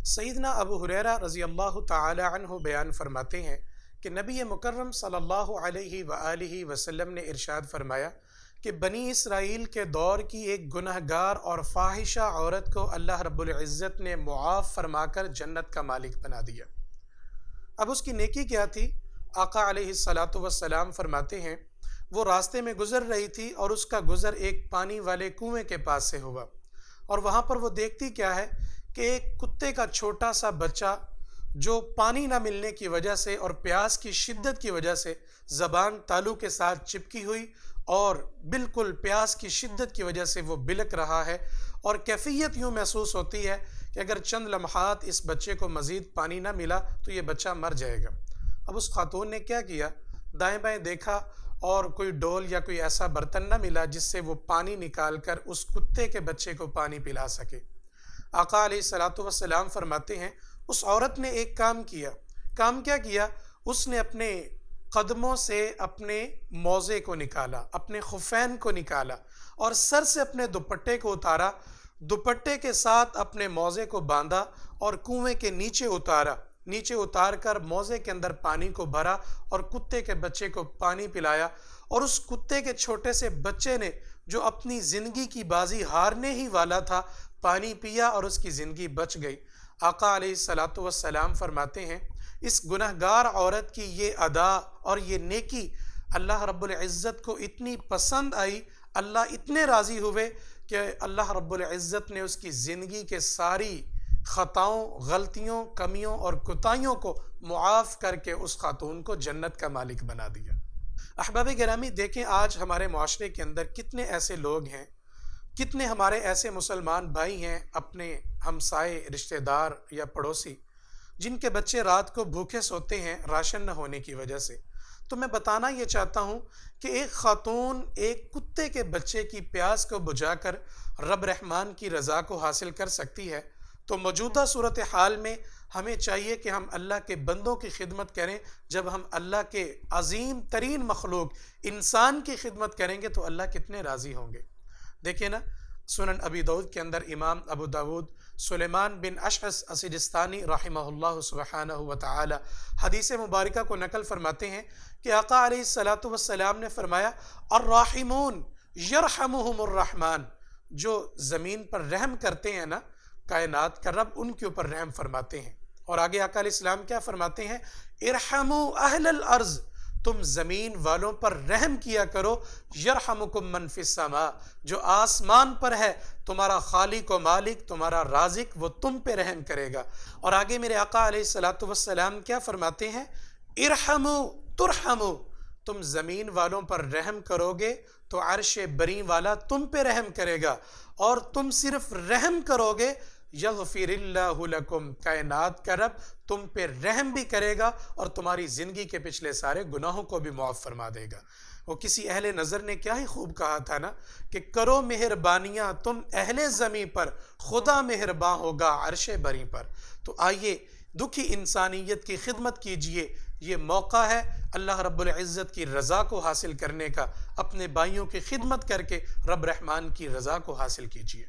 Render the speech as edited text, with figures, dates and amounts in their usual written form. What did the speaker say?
سیدنا ابو ہریرہ رضی اللہ تعالی عنہ بیان فرماتے ہیں کہ نبی مکرم صلی اللہ علیہ وآلہ وسلم نے ارشاد فرمایا کہ بنی اسرائیل کے دور کی ایک گنہگار اور فاحشہ عورت کو اللہ رب العزت نے معاف فرما کر جنت کا مالک بنا دیا۔ اب اس کی نیکی کیا تھی؟ آقا علیہ الصلاۃ والسلام فرماتے ہیں وہ راستے میں گزر رہی تھی اور اس کا گزر ایک پانی والے کنویں کے پاس سے ہوا، اور وہاں پر وہ دیکھتی کیا ہے کہ ایک کتے کا چھوٹا سا بچہ جو پانی نہ ملنے کی وجہ سے اور پیاس کی شدت کی وجہ سے زبان تالو کے ساتھ چپکی ہوئی اور بالکل پیاس کی شدت کی وجہ سے وہ بلک رہا ہے، اور کیفیت یوں محسوس ہوتی ہے کہ اگر چند لمحات اس بچے کو مزید پانی نہ ملا تو یہ بچہ مر جائے گا۔ اب اس خاتون نے کیا کیا؟ دائیں بائیں دیکھا اور کوئی ڈول یا کوئی ایسا برتن نہ ملا جس سے وہ پانی نکال کر اس کتے کے بچے کو پانی پلا سکے۔ آقا علیہ الصلاۃ والسلام فرماتے ہیں اس عورت نے ایک کام کیا۔ کام کیا کیا؟ اس نے اپنے قدموں سے اپنے موزے کو نکالا، اپنے خفین کو نکالا، اور سر سے اپنے دوپٹے کو اتارا، دوپٹے کے ساتھ اپنے موزے کو باندھا اور کنویں کے نیچے اتارا، نیچے اتار کر موزے کے اندر پانی کو بھرا اور کتے کے بچے کو پانی پلایا، اور اس کتے کے چھوٹے سے بچے نے جو اپنی زندگی کی بازی ہارنے ہی والا تھا پانی پیا اور اس کی زندگی بچ گئی۔ آقا علیہ الصلاۃ والسلام فرماتے ہیں اس گنہگار عورت کی یہ ادا اور یہ نیکی اللہ رب العزت کو اتنی پسند آئی، اللہ اتنے راضی ہوئے کہ اللہ رب العزت نے اس کی زندگی کے ساری خطاؤں، غلطیوں، کمیوں اور کوتاہیوں کو معاف کر کے اس خاتون کو جنت کا مالک بنا دیا۔ احباب گرامی، دیکھیں آج ہمارے معاشرے کے اندر کتنے ایسے لوگ ہیں، کتنے ہمارے ایسے مسلمان بھائی ہیں، اپنے ہمسائے، رشتہ دار یا پڑوسی، جن کے بچے رات کو بھوکے سوتے ہیں راشن نہ ہونے کی وجہ سے۔ تو میں بتانا یہ چاہتا ہوں کہ ایک خاتون ایک کتے کے بچے کی پیاس کو بجھا کر رب رحمان کی رضا کو حاصل کر سکتی ہے، تو موجودہ صورتحال میں ہمیں چاہیے کہ ہم اللہ کے بندوں کی خدمت کریں۔ جب ہم اللہ کے عظیم ترین مخلوق انسان کی خدمت کریں گے تو اللہ کتنے راضی ہوں گے۔ دیکھیں نا، سنن ابی داؤد کے اندر امام ابو داؤد سلیمان بن اشعث السجستانی رحمہ اللہ سبحانہ وتعالی حدیث مبارکہ کو نقل فرماتے ہیں کہ آقا علیہ الصلاۃ والسلام نے فرمایا الراحمون یرحمہم الرحمن، جو زمین پر رحم کرتے ہیں نا، کائنات کا رب ان کے اوپر رحم فرماتے ہیں۔ اور آگے آقا علیہ السلام کیا فرماتے ہیں؟ ارحموا اہل الارض، تم زمین والوں پر رحم کیا کرو، یرحمکم من فی السماء، جو آسمان پر ہے تمہارا خالق و مالک، تمہارا رازق، وہ تم پہ رحم کرے گا۔ اور آگے میرے آقا علیہ الصلاۃ والسلام کیا فرماتے ہیں؟ ارحموا ترحموا، تم زمین والوں پر رحم کرو گے تو عرش بری والا تم پہ رحم کرے گا، اور تم صرف رحم کرو گے یغفر اللہ لکم، کائنات کا رب تم پہ رحم بھی کرے گا اور تمہاری زندگی کے پچھلے سارے گناہوں کو بھی معاف فرما دے گا۔ وہ کسی اہل نظر نے کیا ہی خوب کہا تھا نا کہ کرو مہربانیاں تم اہل زمیں پر، خدا مہرباں ہوگا عرش بری پر۔ تو آئیے دکھی انسانیت کی خدمت کیجئے، یہ موقع ہے اللہ رب العزت کی رضا کو حاصل کرنے کا، اپنے بھائیوں کی خدمت کر کے رب رحمان کی رضا کو حاصل کیجئے۔